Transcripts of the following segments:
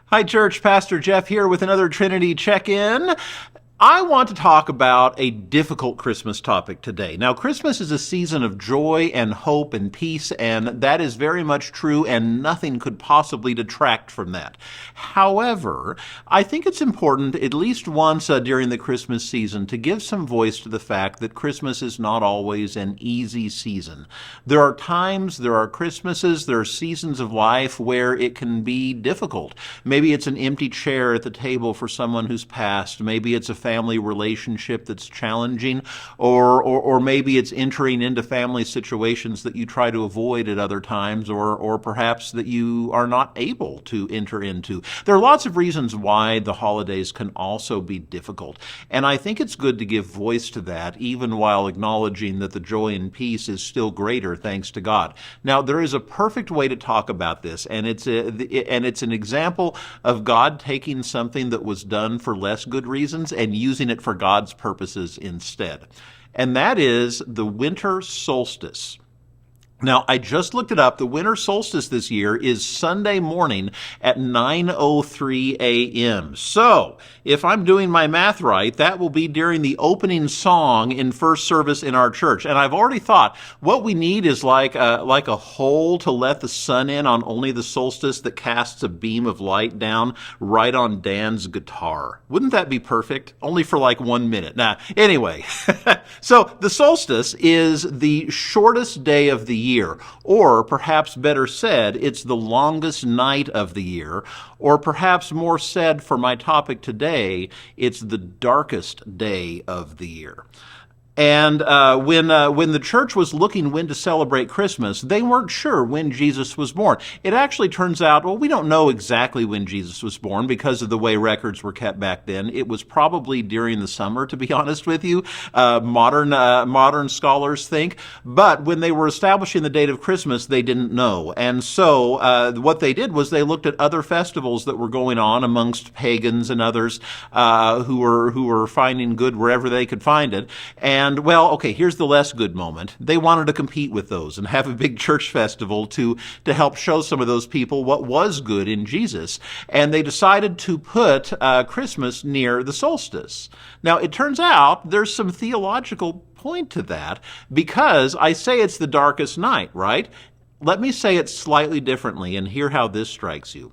Hi, Church. Pastor Jeff here with another Trinity check-in. I want to talk about a difficult Christmas topic today. Now, Christmas is a season of joy and hope and peace, and that is very much true, and nothing could possibly detract from that. However, I think it's important, at least once during the Christmas season, to give some voice to the fact that Christmas is not always an easy season. There are times, there are Christmases, there are seasons of life where it can be difficult. Maybe it's an empty chair at the table for someone who's passed. Maybe it's a family relationship that's challenging, or maybe it's entering into family situations that you try to avoid at other times, or perhaps that you are not able to enter into. There are lots of reasons why the holidays can also be difficult, and I think it's good to give voice to that, even while acknowledging that the joy and peace is still greater thanks to God. Now, there is a perfect way to talk about this, and it's an example of God taking something that was done for less good reasons and using it for God's purposes instead. And that is the winter solstice. Now, I just looked it up. The winter solstice this year is Sunday morning at 9:03 a.m. So, if I'm doing my math right, that will be during the opening song in first service in our church. And I've already thought, what we need is like a hole to let the sun in on only the solstice that casts a beam of light down right on Dan's guitar. Wouldn't that be perfect? Only for like 1 minute. Anyway, so the solstice is the shortest day of the year, or perhaps better said, it's the longest night of the year, or perhaps more said for my topic today, it's the darkest day of the year. And when the church was looking when to celebrate Christmas, they weren't sure when Jesus was born. It actually turns out, well, we don't know exactly when Jesus was born because of the way records were kept back then. It was probably during the summer, to be honest with you. Modern scholars think. But when they were establishing the date of Christmas, they didn't know. And so what they did was they looked at other festivals that were going on amongst pagans and others who were finding good wherever they could find it. And, well, okay, here's the less good moment. They wanted to compete with those and have a big church festival to help show some of those people what was good in Jesus. And they decided to put Christmas near the solstice. Now, it turns out there's some theological point to that, because I say it's the darkest night, right? Let me say it slightly differently and hear how this strikes you.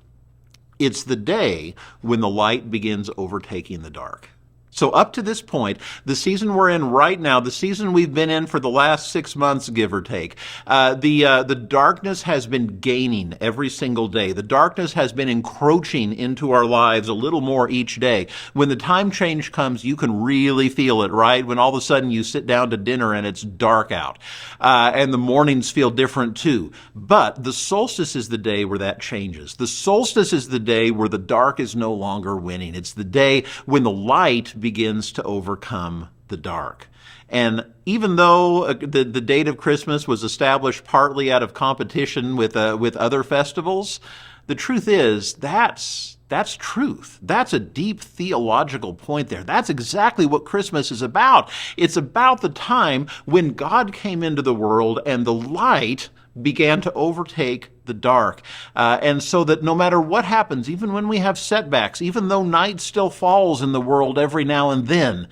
It's the day when the light begins overtaking the dark. So up to this point, the season we're in right now, the season we've been in for the last 6 months, give or take, the darkness has been gaining every single day. The darkness has been encroaching into our lives a little more each day. When the time change comes, you can really feel it, right? When all of a sudden you sit down to dinner and it's dark out, and the mornings feel different too. But the solstice is the day where that changes. The solstice is the day where the dark is no longer winning. It's the day when the light begins to overcome the dark. And even though the date of Christmas was established partly out of competition with other festivals, the truth is that's truth. That's a deep theological point there. That's exactly what Christmas is about. It's about the time when God came into the world and the light began to overtake the dark. And so that no matter what happens, even when we have setbacks, even though night still falls in the world every now and then,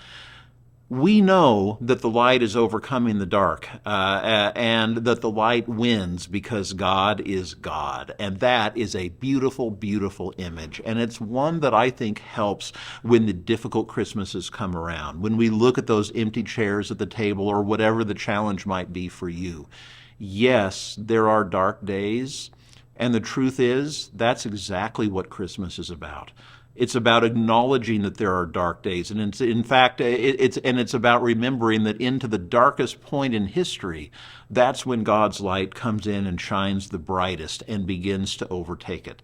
we know that the light is overcoming the dark, and that the light wins because God is God. And that is a beautiful, beautiful image. And it's one that I think helps when the difficult Christmases come around, when we look at those empty chairs at the table or whatever the challenge might be for you. Yes, there are dark days, and the truth is, that's exactly what Christmas is about. It's about acknowledging that there are dark days, and it's about remembering that into the darkest point in history, that's when God's light comes in and shines the brightest and begins to overtake it.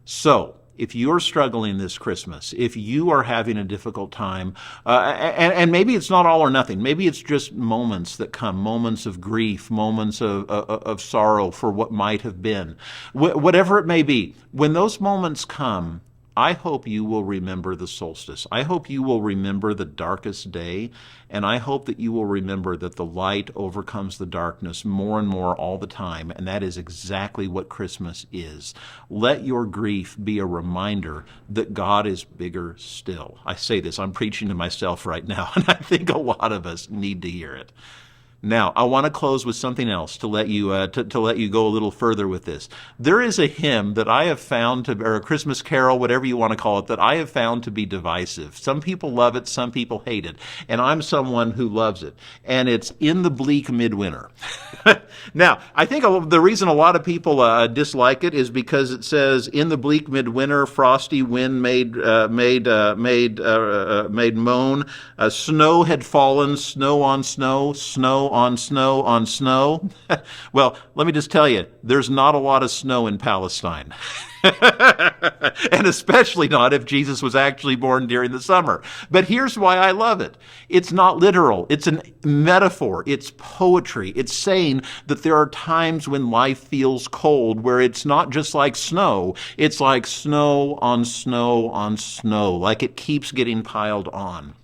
So, if you're struggling this Christmas, if you are having a difficult time, and maybe it's not all or nothing, maybe it's just moments that come, moments of grief, moments of sorrow for what might have been, whatever it may be, when those moments come, I hope you will remember the solstice. I hope you will remember the darkest day, and I hope that you will remember that the light overcomes the darkness more and more all the time, and that is exactly what Christmas is. Let your grief be a reminder that God is bigger still. I say this, I'm preaching to myself right now, and I think a lot of us need to hear it. Now, I want to close with something else to let you to let you go a little further with this. There is a hymn that I have found to, or a Christmas carol, whatever you want to call it, that I have found to be divisive. Some people love it, some people hate it, and I'm someone who loves it. And it's "In the Bleak Midwinter." Now, I think the reason a lot of people dislike it is because it says, "In the bleak midwinter, frosty wind made moan. Snow had fallen, snow on snow, snow on snow on snow." Well, let me just tell you, there's not a lot of snow in Palestine. And especially not if Jesus was actually born during the summer. But here's why I love it. It's not literal. It's a metaphor. It's poetry. It's saying that there are times when life feels cold, where it's not just like snow. It's like snow on snow on snow, like it keeps getting piled on.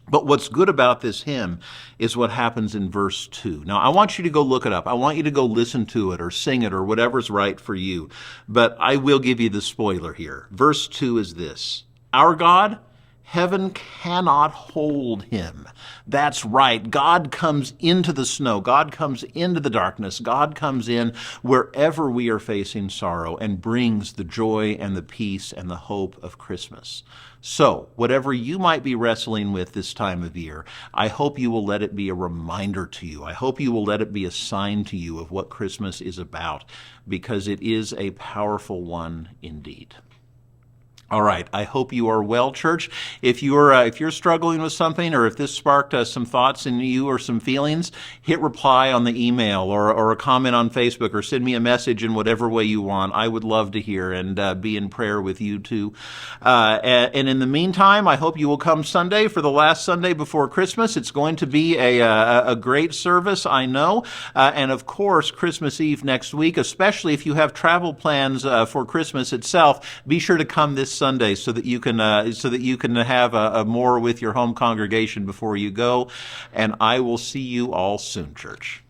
But what's good about this hymn is what happens in verse 2. Now, I want you to go look it up. I want you to go listen to it or sing it or whatever's right for you. But I will give you the spoiler here. Verse 2 is this: "Our God, heaven cannot hold him." That's right. God comes into the snow. God comes into the darkness. God comes in wherever we are facing sorrow and brings the joy and the peace and the hope of Christmas. So, whatever you might be wrestling with this time of year, I hope you will let it be a reminder to you. I hope you will let it be a sign to you of what Christmas is about, because it is a powerful one indeed. All right. I hope you are well, church. If you're struggling with something, or if this sparked some thoughts in you or some feelings, hit reply on the email or a comment on Facebook, or send me a message in whatever way you want. I would love to hear and be in prayer with you too. And in the meantime, I hope you will come Sunday for the last Sunday before Christmas. It's going to be a great service, I know. And of course, Christmas Eve next week, especially if you have travel plans for Christmas itself, be sure to come this Sunday so that you can have a more with your home congregation before you go. And I will see you all soon, church.